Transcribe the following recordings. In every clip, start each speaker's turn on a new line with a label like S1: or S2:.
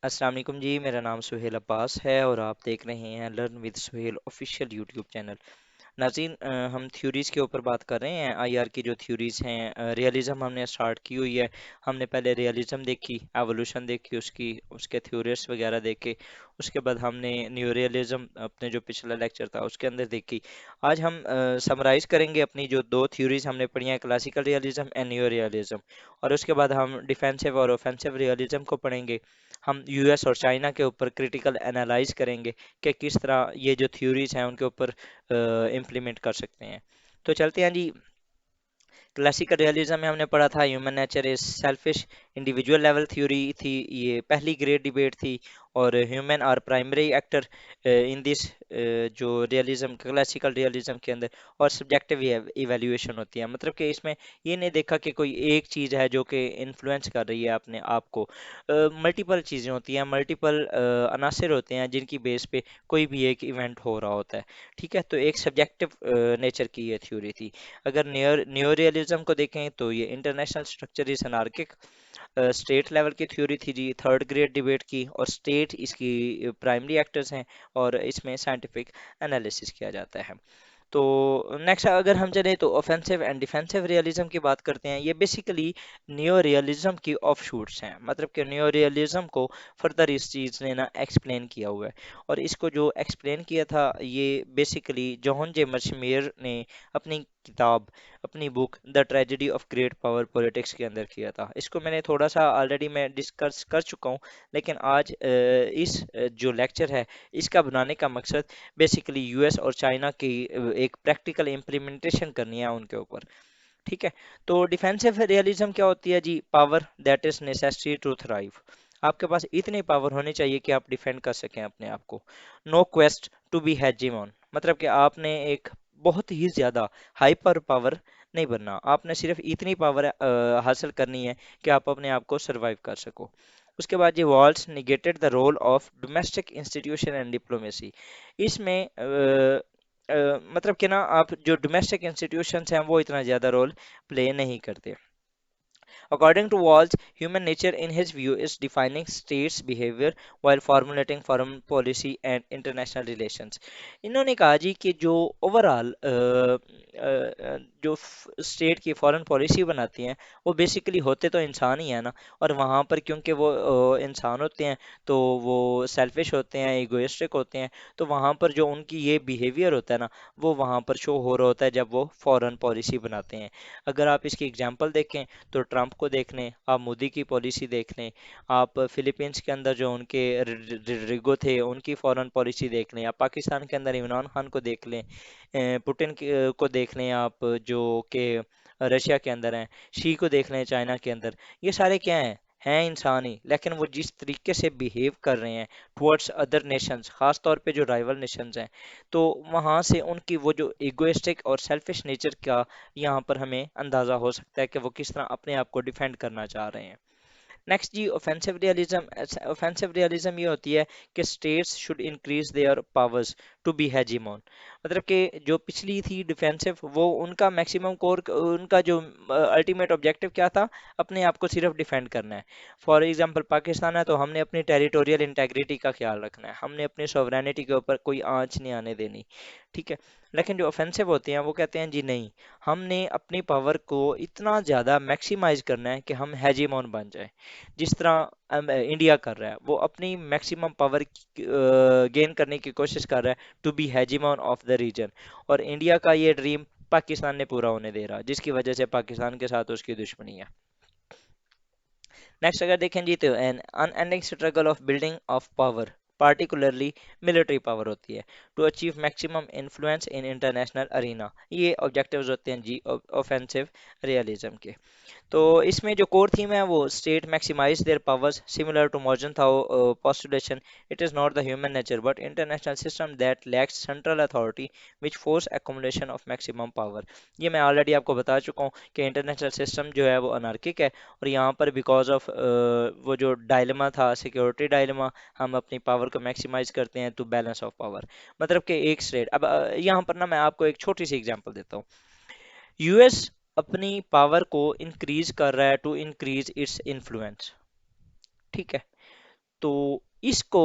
S1: अस्सलाम वालेकुम जी। मेरा नाम सुहेल अब्बास है और आप देख रहे हैं learn with Suhel official YouTube channel. नाज़रीन, हम थ्योरीज़ के ऊपर बात कर रहे हैं। आईआर की जो थ्योरीज़ हैं, रियलिज़म हमने स्टार्ट की हुई है। हमने पहले रियलिज़म देखी, एवोल्यूशन देखी उसकी, उसके थ्योरीज वगैरह देखे। उसके बाद हमने न्यू रियलिज़म अपने जो पिछला लेक्चर था उसके अंदर देखी। आज हम समराइज़ करेंगे अपनी जो दो थ्योरीज़ हमने पढ़ी हैं, classical realism and new realism. और उसके बाद हम डिफेंसिव और ऑफेंसिव रियलिज़म को पढ़ेंगे। हम यूएस और चाइना के ऊपर क्रिटिकल एनालाइज करेंगे कि किस तरह ये जो थ्योरीज हैं उनके ऊपर इम्प्लीमेंट कर सकते हैं। तो चलते हैं जी। क्लासिकल रियलिज्म में हमने पढ़ा था human nature is selfish. Individual level theory थी, ये पहली ग्रेट डिबेट थी। और human are primary actor in this, जो रियलिज्म क्लासिकल रियलिज्म के अंदर। और सब्जेक्टिव इवेल्युएशन होती है, मतलब कि इसमें ये नहीं देखा कि कोई एक चीज़ है जो कि इन्फ्लुएंस कर रही है अपने आप को। मल्टीपल चीज़ें होती हैं, मल्टीपल अनासर होते हैं जिनकी बेस पे कोई भी एक इवेंट हो रहा होता है। ठीक है, तो एक सब्जेक्टिव नेचर की ये थ्योरी थी। अगर न्यो रियलिज्म को देखें तो ये international structure is anarchic. State level की थ्योरी थी जी, थर्ड ग्रेड डिबेट की, और स्टेट इसकी प्राइमरी एक्टर्स हैं। और इसमें साइंटिफिक एनालिसिस किया जाता है। तो नेक्स्ट अगर हम चलें तो ऑफेंसिव एंड डिफेंसिव रियलिज्म की बात करते हैं। ये बेसिकली नियो रियलिज्म की ऑफशूट्स हैं, मतलब कि नियो रियलिज्म को फर्दर इस चीज़ ने ना एक्सप्लेन किया हुआ है। और इसको जो एक्सप्लेन किया था ये बेसिकली जॉन जेम्स मेयर ने अपनी किताब, अपनी book the tragedy of great power politics के अंदर किया था। इसको मैंने थोड़ा सा ऑलरेडी मैं डिस्कस कर चुका हूँ, लेकिन आज जो लेक्चर है इसका बनाने का मकसद बेसिकली यूएस और चाइना की एक प्रैक्टिकल इम्प्लीमेंटेशन करनी है उनके ऊपर। ठीक है, तो डिफेंसिव रियलिज्म क्या होती है जी? Power that is necessary to thrive. आपके पास इतनी पावर होनी चाहिए कि आप डिफेंड कर सकें अपने आप को। No quest to be hegemon, मतलब कि आपने एक बहुत ही ज्यादा हाइपर पावर नहीं बनना, आपने सिर्फ इतनी पावर हासिल करनी है कि आप अपने आप को सरवाइव कर सको। उसके बाद ये Waltz negated the role of domestic institution and diplomacy. इसमें मतलब कि ना आप जो डोमेस्टिक इंस्टीट्यूशंस हैं वो इतना ज़्यादा रोल प्ले नहीं करते। According to Walsh, human nature, in his view, is defining states' behavior while formulating foreign policy and international relations. इन्होंने कहा जी कि जो ओवरऑल जो स्टेट की फॉरेन पॉलिसी बनाती हैं वो बेसिकली होते तो इंसान ही है ना। और वहाँ पर क्योंकि वो इंसान होते हैं तो वो सेल्फिश होते हैं, इगोइस्टिक होते हैं। तो वहाँ पर जो उनकी ये बिहेवियर होता है ना, वो वहाँ पर शो हो रहा होता है जब वो फॉरेन पॉलिसी बनाते हैं। अगर आप इसकी एग्जांपल देखें तो ट्रंप को देख लें, आप मोदी की पॉलिसी देख लें, आप फिलीपींस के अंदर जो उनके रिगो थे उनकी फॉरेन पॉलिसी देख लें, आप पाकिस्तान के अंदर इमरान खान को देख लें, पुतिन को देख लें, आप जो कि रशिया के अंदर हैं, शी को देख लें चाइना के अंदर। ये सारे क्या हैं इंसान ही, लेकिन वो जिस तरीके से बिहेव कर रहे हैं टुवर्ड्स अदर नेशंस, खास तौर पे जो राइवल नेशंस हैं, तो वहाँ से उनकी वो जो इगोइस्टिक और सेल्फिश नेचर का यहाँ पर हमें अंदाज़ा हो सकता है कि वो किस तरह अपने आप को डिफेंड करना चाह रहे हैं। नेक्स्ट जी, ऑफेंसिव रियलिज्म। ऑफेंसिव रियलिज्म ये होती है कि states should increase their powers to be hegemon. मतलब कि जो पिछली थी डिफेंसिव, वो उनका मैक्सिमम कोर, उनका जो अल्टीमेट ऑब्जेक्टिव क्या था? अपने आप को सिर्फ डिफेंड करना है। फॉर एग्जांपल पाकिस्तान है तो हमने अपनी टेरिटोरियल इंटेग्रिटी का ख्याल रखना है, हमने अपनी सॉवरेनिटी के ऊपर कोई आंच नहीं आने देनी। ठीक है, लेकिन जो ऑफेंसिव होते हैं वो कहते हैं जी नहीं, हमने अपनी पावर को इतना ज़्यादा मैक्सिमाइज करना है कि हम हेजीमोन बन जाए। जिस तरह इंडिया कर रहा है, वो अपनी मैक्सिमम पावर गेन करने की कोशिश कर रहा है to be hegemon of the region. और इंडिया का ये ड्रीम पाकिस्तान ने पूरा होने दे रहा, जिसकी वजह से पाकिस्तान के साथ उसकी दुश्मनी है। नेक्स्ट अगर देखें जी तो an unending struggle of building of power, particularly military power होती है, to achieve maximum influence in international arena. ये ऑब्जेक्टिव्स होते हैं जी ऑफेंसिव रियलिज्म के। तो इसमें जो कोर थीम है वो state maximize their powers, similar to Morgenthau postulation. It is not the human nature but international system that lacks central authority which force accumulation of maximum power. ये मैं already आपको बता चुका हूँ कि इंटरनेशनल सिस्टम जो है वो अनार्किक है। और यहाँ पर बिकॉज ऑफ वो जो डायलेमा था, सिक्योरिटी डायलेमा, हम अपनी पावर को मैक्सिमाइज करते हैं टू बैलेंस ऑफ पावर। मतलब कि एक स्टेट, अब यहाँ पर ना मैं आपको एक छोटी सी एग्जांपल देता हूँ। यूएस अपनी पावर को इंक्रीज कर रहा है टू इंक्रीज इट्स इन्फ्लुएंस। ठीक है, तो इसको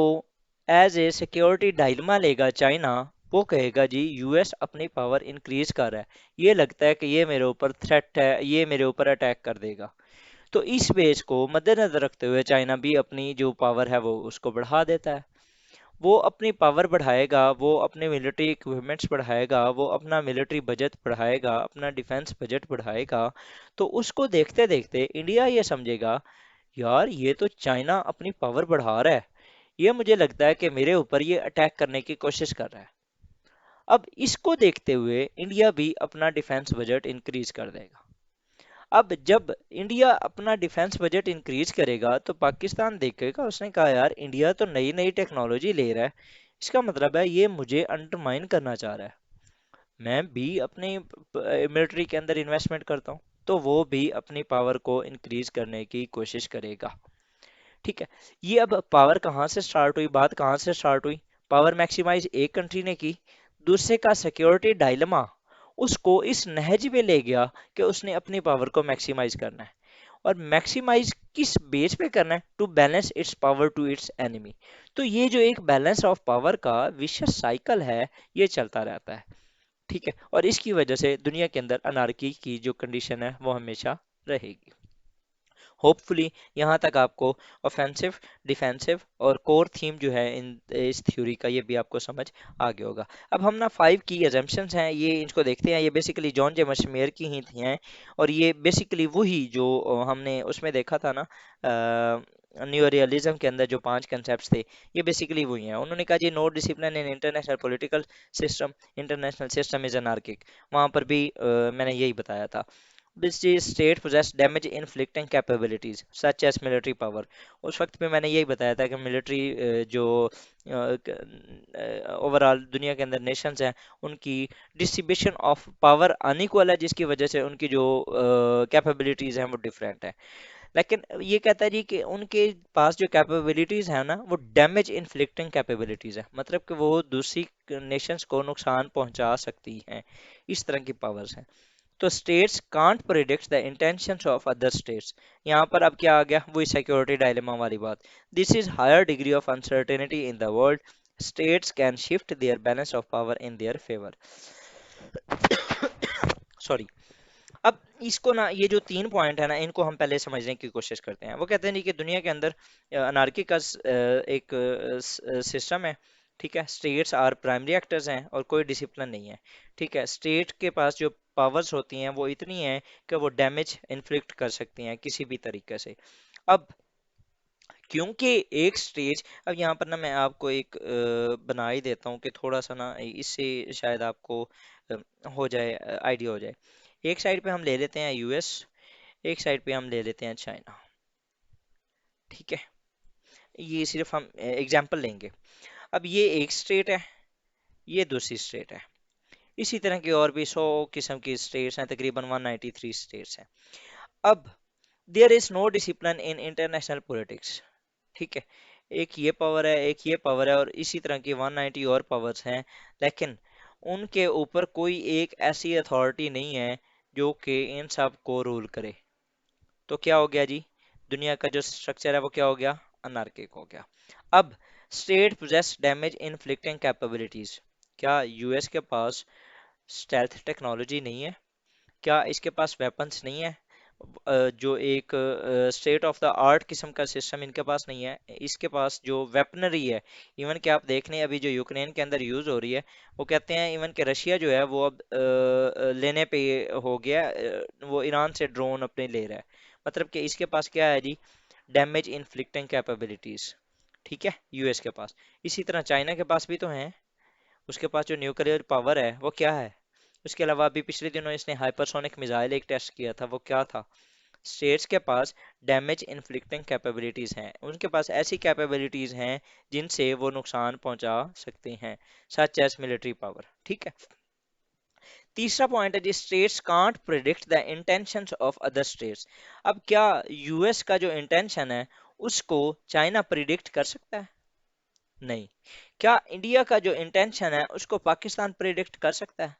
S1: एज ए सिक्योरिटी डायलेमा लेगा चाइना। वो कहेगा जी यूएस अपनी पावर इंक्रीज कर रहा है, ये लगता है कि ये मेरे ऊपर थ्रेट है, ये मेरे ऊपर अटैक कर देगा। तो इस बेस को मद्देनजर रखते हुए चाइना भी अपनी जो पावर है वो उसको बढ़ा देता है। वो अपनी पावर बढ़ाएगा, वो अपने मिलिट्री इक्विपमेंट्स बढ़ाएगा, वो अपना मिलिट्री बजट बढ़ाएगा, अपना डिफेंस बजट बढ़ाएगा। तो उसको देखते देखते इंडिया ये समझेगा, यार ये तो चाइना अपनी पावर बढ़ा रहा है, ये मुझे लगता है कि मेरे ऊपर ये अटैक करने की कोशिश कर रहा है। अब इसको देखते हुए इंडिया भी अपना डिफेंस बजट इंक्रीज कर देगा। अब जब इंडिया अपना डिफेंस बजट इंक्रीज करेगा तो पाकिस्तान देखेगा, उसने कहा यार इंडिया तो नई नई टेक्नोलॉजी ले रहा है, इसका मतलब है ये मुझे अंडरमाइन करना चाह रहा है, मैं भी अपनी मिलिट्री के अंदर इन्वेस्टमेंट करता हूँ। तो वो भी अपनी पावर को इंक्रीज करने की कोशिश करेगा। ठीक है, ये अब पावर कहाँ से स्टार्ट हुई, बात कहाँ से स्टार्ट हुई? पावर मैक्सिमाइज एक कंट्री ने की, दूसरे का सिक्योरिटी डायलेमा उसको इस नहज में ले गया कि उसने अपनी पावर को मैक्सिमाइज करना है। और मैक्सिमाइज किस बेस पे करना है? To balance its power to its enemy. तो ये जो एक बैलेंस ऑफ पावर का विशेष साइकिल है, ये चलता रहता है। ठीक है, और इसकी वजह से दुनिया के अंदर अनार्की की जो कंडीशन है वो हमेशा रहेगी। होपफुली यहाँ तक आपको ऑफेंसिव, डिफेंसिव और कोर थीम जो है इन इस थ्योरी का, ये भी आपको समझ आ गया होगा। अब हम ना 5 की एजम्पशंस हैं, ये इनको देखते हैं। ये बेसिकली जॉन जेम्स मेयर की ही थी हैं, और ये बेसिकली वही जो हमने उसमें देखा था ना, न्यू रियलिज्म के अंदर जो 5 कंसेप्ट थे, ये बेसिकली वही हैं। उन्होंने कहा जी no discipline in international political system, international system is anarchic. वहाँ पर भी मैंने यही बताया था। This state possess damage inflicting capabilities such as military power। उस वक्त पे मैंने यही बताया था कि मिलिट्री जो ओवरऑल दुनिया के अंदर नेशंस हैं, उनकी डिस्ट्रीब्यूशन ऑफ पावर अनइक्वल है, जिसकी वजह से उनकी जो कैपेबिलिटीज हैं वो डिफरेंट है। लेकिन ये कहता है जी कि उनके पास जो कैपेबिलिटीज है ना, वो डैमेज इन्फ्लिक्टिंग कैपेबिलिटीज है, मतलब कि वो दूसरी नेशंस को नुकसान पहुंचा सकती हैं, इस तरह की पावर्स हैं। तो states can't predict the intentions of other states. यहाँ पर अब क्या आ गया, वही सिक्योरिटी डायलेमा वाली बात। This is higher degree of uncertainty in the world, states can shift their balance of power in their favour. Sorry. अब इसको ना, ये जो 3 पॉइंट है ना, इनको हम पहले समझने की कोशिश करते हैं। वो कहते हैं नहीं कि दुनिया के अंदर अनार्की का एक सिस्टम है। ठीक है, स्टेट्स आर प्राइमरी एक्टर्स हैं और कोई डिसिप्लिन नहीं है। ठीक है, स्टेट के पास जो पावर्स होती हैं वो इतनी हैं कि वो डैमेज इन्फ्लिक्ट कर सकती हैं किसी भी तरीके से। अब क्योंकि एक स्टेज, अब यहाँ पर ना मैं आपको एक बना ही देता हूँ कि थोड़ा सा ना इससे शायद आपको अ, हो जाए, आइडिया हो जाए। एक साइड पे हम ले लेते हैं यूएस, एक साइड पे हम ले लेते हैं चाइना। ठीक है, ये सिर्फ हम एग्जांपल लेंगे। अब ये एक स्टेट है, ये दूसरी स्टेट है। इसी तरह की और भी 100 किस्म की स्टेट्स हैं, तकरीबन 193 स्टेट्स हैं। अब there is no discipline in international politics. ठीक है, एक ये पावर है, एक ये पावर है, और इसी तरह की 190 और पावर्स हैं, लेकिन उनके ऊपर कोई एक ऐसी अथॉरिटी नहीं है जो कि इन सब को रूल करे। तो क्या हो गया जी, दुनिया का जो स्ट्रक्चर है वो क्या हो गया, अनार्किक हो गया। अब state possesses damage inflicting capabilities. क्या यूएस के पास स्टेल्थ टेक्नोलॉजी नहीं है? क्या इसके पास वेपन्स नहीं है? जो एक स्टेट ऑफ द आर्ट किस्म का सिस्टम इनके पास नहीं है? इसके पास जो वेपनरी है, इवन कि आप देख लें अभी जो यूक्रेन के अंदर यूज हो रही है, वो कहते हैं इवन कि रशिया जो है वो अब लेने पे हो गया, वो ईरान से ड्रोन अपने ले रहा है। मतलब कि इसके पास क्या है जी, डैमेज इन्फ्लिक्टिंग कैपेबिलिटीज। ठीक है, यूएस के पास। इसी तरह चाइना के पास भी तो है, उसके पास जो न्यूक्लियर पावर है वो क्या है। उसके अलावा अभी पिछले दिनों इसने हाइपरसोनिक मिसाइल एक टेस्ट किया था, वो क्या था। स्टेट्स के पास डैमेज इन्फ्लिक्टिंग कैपेबिलिटीज हैं, उनके पास ऐसी कैपेबिलिटीज हैं जिनसे वो नुकसान पहुंचा सकते हैं, सच एज मिलिट्री पावर। ठीक है, तीसरा पॉइंट है जी, states can't predict the intentions of other states. अब क्या यूएस का जो इंटेंशन है उसको चाइना प्रिडिक्ट कर सकता है? नहीं। क्या इंडिया का जो इंटेंशन है उसको पाकिस्तान प्रिडिक्ट कर सकता है?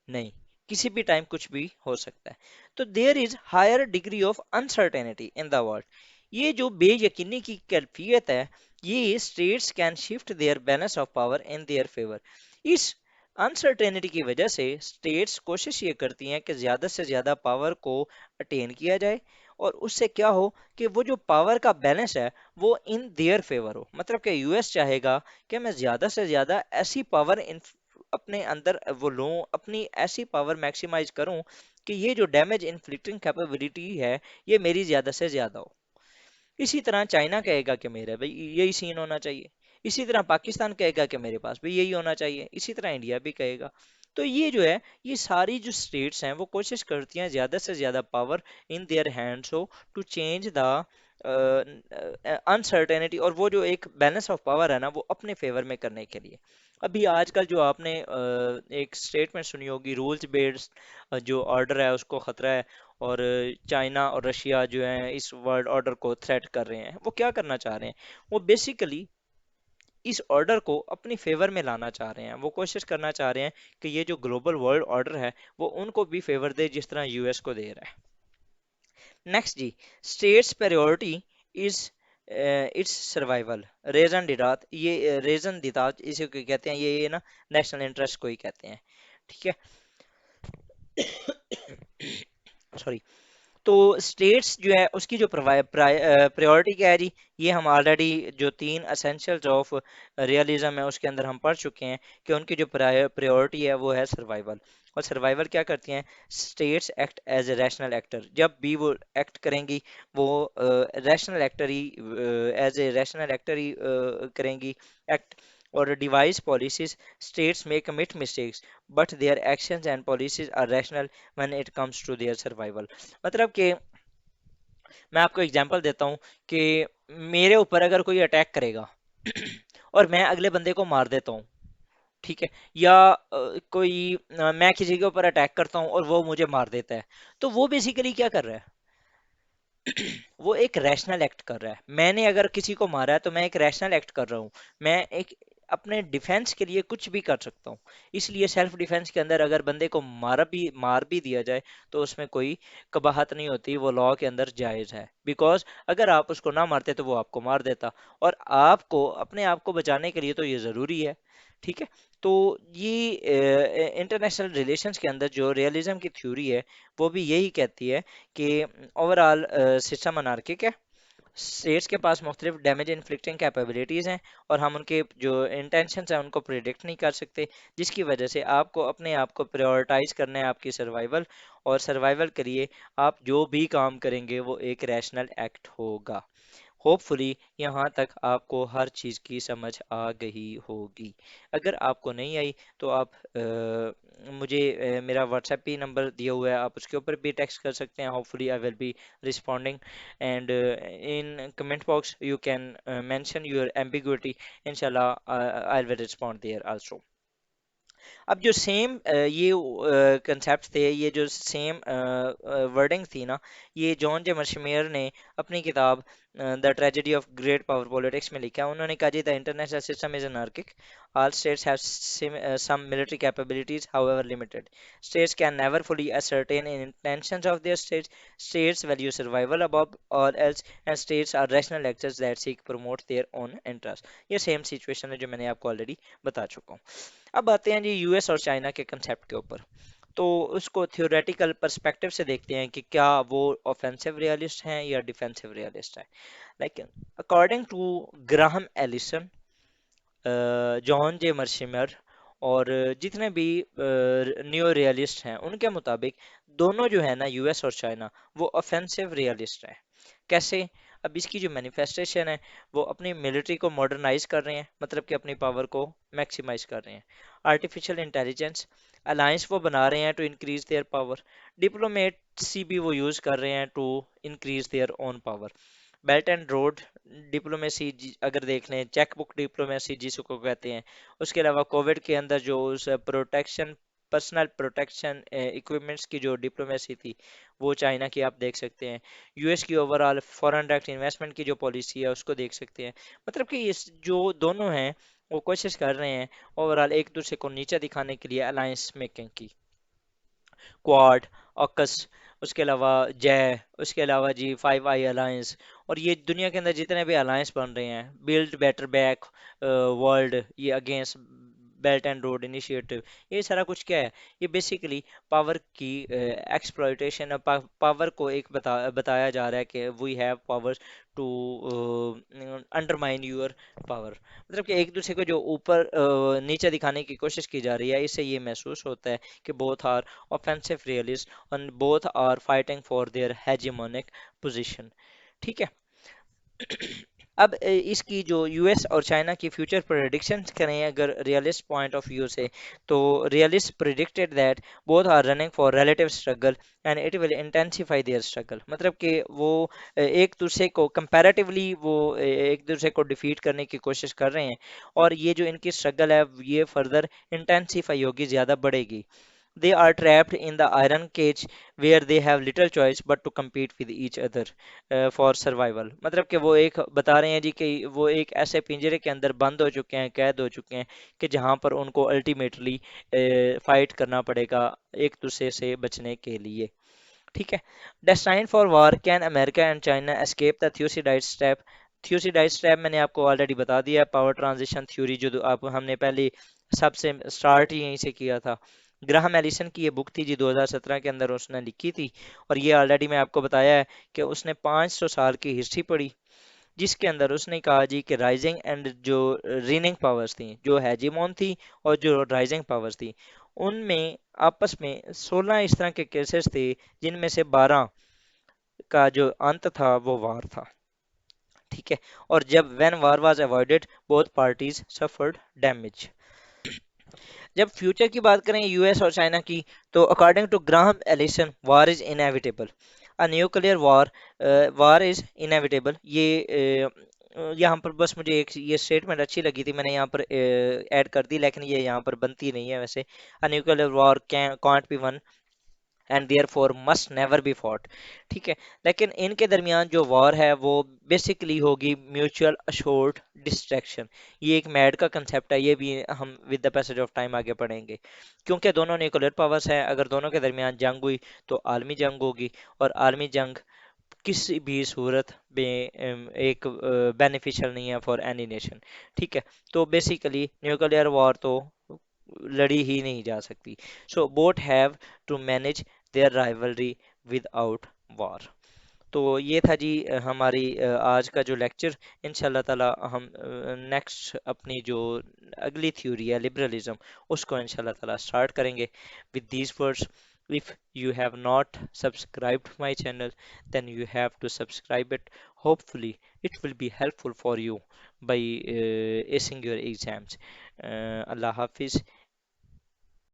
S1: नहीं। किसी भी टाइम कुछ भी हो सकता है। तो there is higher degree of uncertainty in the world. ये जो बेयकीनी की कैफियत है, ये states can shift their balance of power in their favour. इस अनसर्टेनिटी की वजह से स्टेट्स कोशिश ये करती हैं कि ज़्यादा से ज़्यादा पावर को अटेन किया जाए, और उससे क्या हो कि वो जो पावर का बैलेंस है वो इन देयर फेवर हो। मतलब कि यूएस चाहेगा कि मैं ज़्यादा से ज़्यादा ऐसी पावर अपने अंदर वो लूँ, अपनी ऐसी पावर मैक्सिमाइज करूँ कि ये जो डैमेज इन्फ्लिक्टिंग कैपेबिलिटी है ये मेरी ज़्यादा से ज़्यादा हो। इसी तरह चाइना कहेगा कि मेरा भाई यही सीन होना चाहिए। इसी तरह पाकिस्तान कहेगा कि मेरे पास भी यही होना चाहिए। इसी तरह इंडिया भी कहेगा। तो ये जो है, ये सारी जो स्टेट्स हैं वो कोशिश करती हैं ज़्यादा से ज़्यादा पावर इन देयर हैंड्स हो टू चेंज द अनसर्टेनिटी, और वो जो एक बैलेंस ऑफ पावर है ना वो अपने फेवर में करने के लिए। अभी आजकल जो आपने एक स्टेटमेंट सुनी होगी, रूल्स बेस्ड जो ऑर्डर है उसको खतरा है, और चाइना और रशिया जो है इस वर्ल्ड ऑर्डर को थ्रेट कर रहे हैं। वो क्या करना चाह रहे हैं? वो बेसिकली इस ऑर्डर को अपनी फेवर में लाना चाह रहे हैं। वो कोशिश करना चाह रहे हैं कि ये जो ग्लोबल वर्ल्ड ऑर्डर है वो उनको भी फेवर दे जिस तरह यूएस को दे रहा है। नेक्स्ट जी, states priority is its survival, raison d'etre, ये रेजन दितात इसे को कहते हैं, ये ना नेशनल इंटरेस्ट को ही कहते हैं। ठीक है। सॉरी। तो स्टेट्स जो है उसकी जो प्रायोरिटी क्या है जी, ये हम ऑलरेडी जो तीन असेंशियल्स ऑफ रियलिज्म है उसके अंदर हम पढ़ चुके हैं कि उनकी जो प्रायोरिटी है वो है सर्वाइवल। और सर्वाइवल क्या करती हैं? States act as a rational actor. जब भी वो एक्ट करेंगी वो रैशनल एक्टर ही, एज ए रैशनल एक्टर ही करेंगी एक्ट। और devise policies, states may commit mistakes but their actions and policies are rational when it comes to their survival। मतलब कि मैं आपको एग्जांपल देता हूँ कि मेरे ऊपर अगर कोई अटैक करेगा और मैं अगले बंदे को मार देता हूँ, ठीक है, या मैं किसी के ऊपर अटैक करता हूँ और वो मुझे मार देता है, तो वो बेसिकली क्या कर रहा है? वो एक रैशनल एक्ट कर रहा है। मैंने अगर किसी को मारा है तो मैं एक रैशनल एक्ट कर रहा हूँ। मैं एक अपने डिफेंस के लिए कुछ भी कर सकता हूँ। इसलिए सेल्फ डिफेंस के अंदर अगर बंदे को मार भी दिया जाए तो उसमें कोई कबाहत नहीं होती, वो लॉ के अंदर जायज़ है। बिकॉज अगर आप उसको ना मारते तो वो आपको मार देता, और आपको अपने आप को बचाने के लिए तो ये ज़रूरी है। ठीक है। तो ये इंटरनेशनल रिलेशंस के अंदर जो रियलिज्म की थ्योरी है वो भी यही कहती है कि ओवरऑल सिस्टम अनार्किक है। स्टेट्स के पास मुख्तलिफ डैमेज इन्फ्लिक्टिंग कैपेबिलिटीज़ हैं, और हम उनके जो इंटेंशंस हैं उनको प्रिडिक्ट नहीं कर सकते, जिसकी वजह से आपको अपने आप को प्रायोरिटाइज करना है आपकी सर्वाइवल। और सर्वाइवल के लिए आप जो भी काम करेंगे वो एक रैशनल एक्ट होगा। होपफुली यहाँ तक आपको हर चीज़ की समझ आ गई होगी। अगर आपको नहीं आई तो आप मुझे मेरा व्हाट्सएप पे नंबर दिया हुआ है, आप उसके ऊपर भी टेक्स्ट कर सकते हैं। Hopefully I will be responding, and in comment box you can mention your ambiguity. इंशाल्लाह I will respond there also. अब जो सेम ये कंसेप्ट थे, ये जो सेम वर्डिंग थी ना, ये जॉन जे मर्शमेयर ने अपनी किताब the tragedy of great power politics में लिखा है। उन्होंने कहा जी, the international system is anarchic, all states have some military capabilities however limited, states can never fully ascertain intentions of their states value survival above all else, and states are rational actors that seek promote their own interests। ये same situation है जो मैंने आपको already बता चुका हूँ। अब आते हैं जी यूएस और चाइना के कंसेप्ट के ऊपर। तो उसको थ्योरेटिकल पर्सपेक्टिव से देखते हैं कि क्या वो ऑफेंसिव रियलिस्ट हैं या डिफेंसिव रियलिस्ट हैं। Like according to Graham Allison, John J Mearsheimer, और जितने भी न्यो रियलिस्ट हैं उनके मुताबिक दोनों जो है ना, यूएस और चाइना, वो ऑफेंसिव रियलिस्ट हैं। कैसे? अब इसकी जो मैनिफेस्टेशन है वो अपनी मिलिट्री को मॉडर्नाइज कर रहे हैं, मतलब कि अपनी पावर को मैक्सिमाइज कर रहे हैं। आर्टिफिशियल इंटेलिजेंस अलायंस वो बना रहे हैं to increase their power. Diplomacy भी वो यूज कर रहे हैं to increase their own power. Belt and road diplomacy अगर देख लें, चेक बुक डिप्लोमेसी जिसको कहते हैं। उसके अलावा कोविड के अंदर जो उस प्रोटेक्शन, पर्सनल प्रोटेक्शन इक्विपमेंट्स की जो डिप्लोमेसी थी वो चाइना की आप देख सकते हैं। यूएस की ओवरऑल फॉरेन डायरेक्ट इन्वेस्टमेंट की जो पॉलिसी है उसको देख सकते हैं। मतलब कि इस जो दोनों हैं वो कोशिश कर रहे हैं ओवरऑल एक दूसरे को नीचे दिखाने के लिए अलायंस मेकिंग की। क्वाड, ऑकस, उसके अलावा जय, उसके अलावा जी फाइव आई अलायंस, और ये दुनिया के अंदर जितने भी अलायंस बन रहे हैं, बिल्ड बेटर बैक वर्ल्ड, ये against belt and road initiative, ये सारा कुछ क्या है? ये बेसिकली पावर की एक्सप्लॉइटेशन, पावर को एक बताया जा रहा है कि we have power to undermine your power. मतलब कि एक दूसरे को जो ऊपर नीचे दिखाने की कोशिश की जा रही है, इससे ये महसूस होता है कि both are offensive realist and both are fighting for their hegemonic position. ठीक है। अब इसकी जो यूएस और चाइना की फ्यूचर प्रेडिक्शंस करें अगर रियलिस्ट पॉइंट ऑफ व्यू से, तो realist predicted that both are running for relative struggle and it will intensify their struggle. मतलब कि वो एक दूसरे को कंपैरेटिवली वो एक दूसरे को डिफीट करने की कोशिश कर रहे हैं, और ये जो इनकी स्ट्रगल है ये फर्दर इंटेंसिफाई होगी, ज़्यादा बढ़ेगी। They are trapped in the iron cage where they have little choice but to compete with each other for survival। मतलब कि वो एक बता रहे हैं जी कि वो एक ऐसे पिंजरे के अंदर बंद हो चुके हैं, कैद हो चुके हैं, कि जहाँ पर उनको अल्टीमेटली फाइट करना पड़ेगा एक दूसरे से बचने के लिए। ठीक है। Destined for war, can America and China escape the Thucydides trap? Thucydides trap मैंने आपको ऑलरेडी बता दिया है, पावर ट्रांजिशन थ्योरी जो आप हमने पहले सबसे स्टार्ट ही यहीं से किया था। ग्राहम एलिसन की ये बुक थी जी, 2017 के अंदर उसने लिखी थी, और ये ऑलरेडी मैं आपको बताया है कि उसने 500 साल की हिस्ट्री पढ़ी, जिसके अंदर उसने कहा जी कि राइजिंग एंड जो रीनिंग पावर्स थी, जो हेजिमोन थी और जो राइजिंग पावर्स थी, उनमें आपस में 16 इस तरह के केसेस थे, जिनमें से 12 का जो अंत था वो वार था। ठीक है। और जब when war was avoided both parties suffered damage. जब फ्यूचर की बात करें यूएस और चाइना की, तो according to Graham Allison war is inevitable, a nuclear war war is inevitable. ये यहाँ पर बस मुझे एक ये स्टेटमेंट अच्छी लगी थी, मैंने यहाँ पर ऐड कर दी, लेकिन ये यहाँ पर बनती नहीं है वैसे। A nuclear war can can't be won and therefore must never be fought. ठीक है। लेकिन इनके दरमियान जो वॉर है वो बेसिकली होगी म्यूचुअल अशोर्ड डिस्ट्रैक्शन। ये एक मैड का कंसेप्ट है, ये भी हम with the passage of time आगे पढ़ेंगे। क्योंकि दोनों न्यूक्लियर पावर्स हैं, अगर दोनों के दरमियान जंग हुई तो आलमी जंग होगी, और आलमी जंग किसी भी सूरत में एक बेनिफिशियल नहीं है फॉर एनी नेशन। ठीक है। तो बेसिकली न्यूक्लियर वॉर तो लड़ी ही नहीं जा सकती। So both have to manage their rivalry without war. तो ये था जी हमारी आज का जो लेक्चर। इंशाल्लाह ताला हम नेक्स्ट अपनी जो अगली थ्योरी है लिबरलिज्म, उसको इंशाल्लाह ताला स्टार्ट करेंगे with these words. if you have not subscribed my channel, then you have to subscribe it. Hopefully it will be helpful for you by acing your exams. Allah Hafiz.